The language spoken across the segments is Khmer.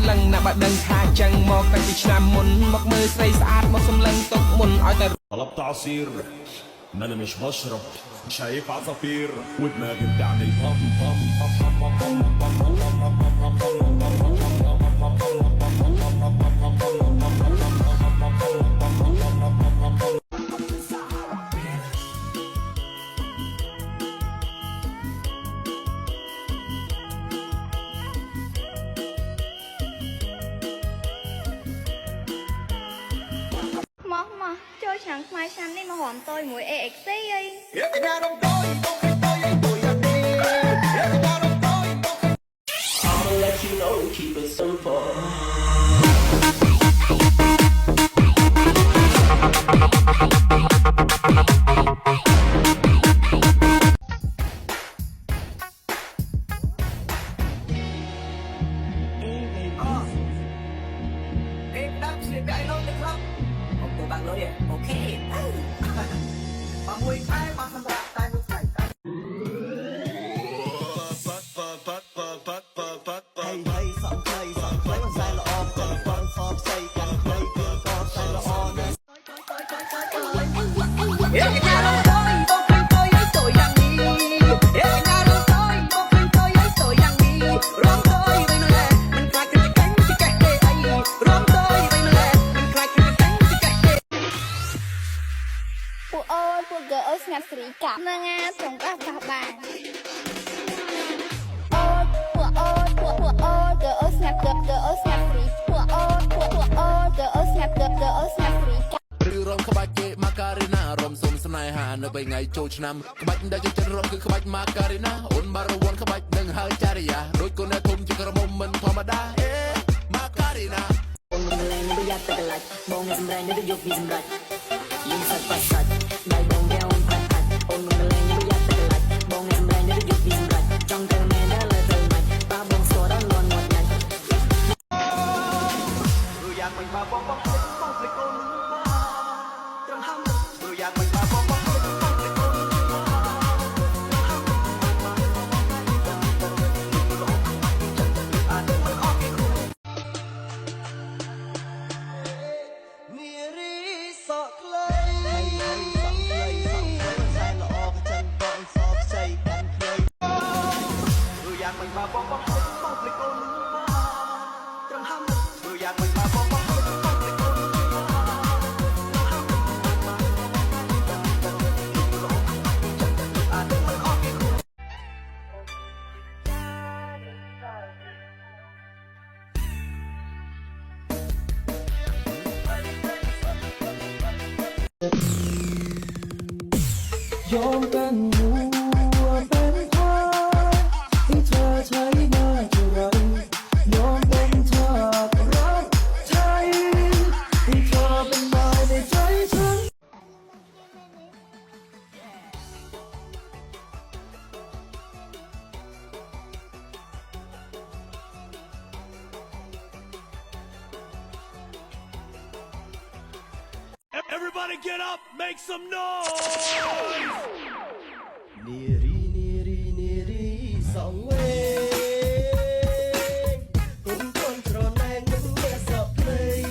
លឹងណាបើដឹងថាចឹងមកតាំងពីឆ្នាំមុនមកមើលស្រីស្អាតមកសំឡឹងទុកមុនឲ្យតែ طلبت عصير ما انا مش بشرب شايف عصافير ودماغي بتعمل بام بامមកចូលឆ្នាំខ្មែរឆ្នាំនេះមកហមតយមួយ AXC អី I'll let you know, keep it simple. Bạn nói vậy, ok. Bạn vui cái bạn không đặt tay một tay. Hey hey, song play mà sai là on, còn con form say càng play càng con sai là on. Yeah, cái nhà đâu tôi, bông khăn tôi ấy tội rằng đi. Yeah, cái nhà đâu tôi, bông khăn tôi ấy tội rằng đi. Rong tôi với nó là, mình khai cái cánh cái cách đây ấy. Rong tôi với nó là, mình khai cái cánh cái cách đây. ពួកអូនពួក girl ស្ងាត់ស្រីកាប់នឹងអាត្រង់កាប់បានអូនពួកអូន girl ស្ងាត់ girl ស្ងាត់ស្រីពួកអូន girl ស្ងាត់ girl ស្ងាត់ស្រីកាប់ឬរំក្បាច់គេម៉ាការីណារំសុំស្នេហានៅពេលថ្ងៃចូលឆ្នាំក្បាច់ដែលជាចិត្តរំគឺក្បាច់ម៉ាការីណាអូនបានរវល់ក្បាច់នឹងហើយចារិយាដូចកូនអ្នកធំជាក្រមុំមិនធម្មតាម៉ាការីណាអូនមិនលែងប្រយ័ត្នតែកន្លាច់បងសម្រែងនេះយកពីសម្រេចយំសាច់បាត់សាច់ដៃបងរាវផាត់ហាត់អូនមិនលែងប្រយ័ត្នតែកន្លាច់បងសម្រែងនេះយកពីសម្រេចចង់ទៅមែនដែរលើទៅមិនបាបងស្គាល់ដល់លន់មាត់ញ៉ាច់ព្រោះយ៉ាងមិនបាបងភ្លេចកូនត្រង់ហាំព្រោះយ៉ាងមិនបាបងភ្លេចកូនยอมเป็นวัวเป็นควายที่เธอใช้มาเท่าไรยอมเป็นทาสรักไทยที่เธอเป็นนายในใจฉัน Everybody get up, make some noise! នារីសងវេគុំគុំត្រណែងនឹងអ្នកសពភ្លេង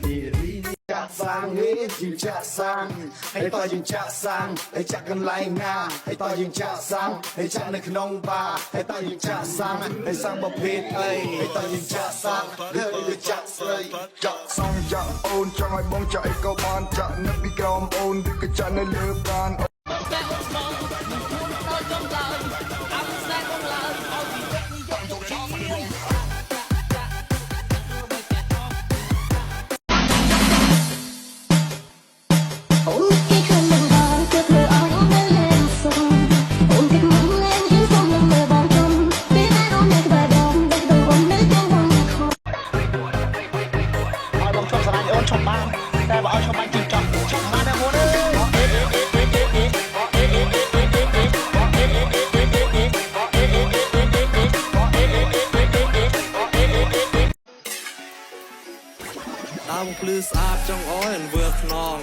នារីចាក់សាំងហេជាចាក់សាំងហើយតើយើងចាក់សាំងហើយចាក់កន្លែងណាហើយតើយើងចាក់សាំងហើយចាក់នៅក្នុងបារហើយតើយើងចាក់សាំងហើយសាំងប្រភេទអីហើយតើយើងចាក់សាំងហើយចាក់ស្រីចាក់សាំងចាក់អូនចង់ឲ្យបងចាក់អីក៏បានចាក់នៅពីក្រោមអូនឬក៏ចាក់នៅលើបាន តាមភ្លឺស្អាតចង់អោយវើខ្នង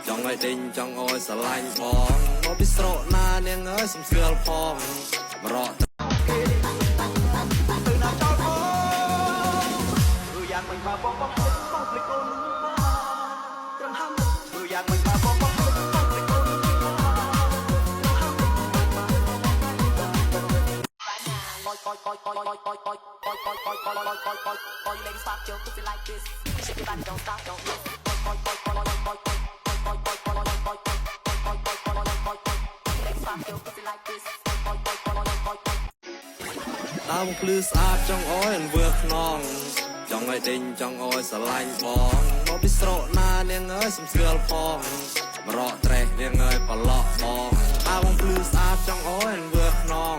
ចង់ឲ្យដេញចង់អោយស្រឡាញ់បងមកពីស្រកណានាងអើយសំស្គាល់ផងបរក វងភ្លឺស្អាតចង់អោយអនវើខ្នងចង់ឲ្យដេញចង់អោយស្រឡាញ់បងមកពីស្រកណានាងអើយសំស្គាល់ផងមករកត្រេះនាងអើយប្រឡក់បងអាវងភ្លឺស្អាតចង់អោយអនវើខ្នង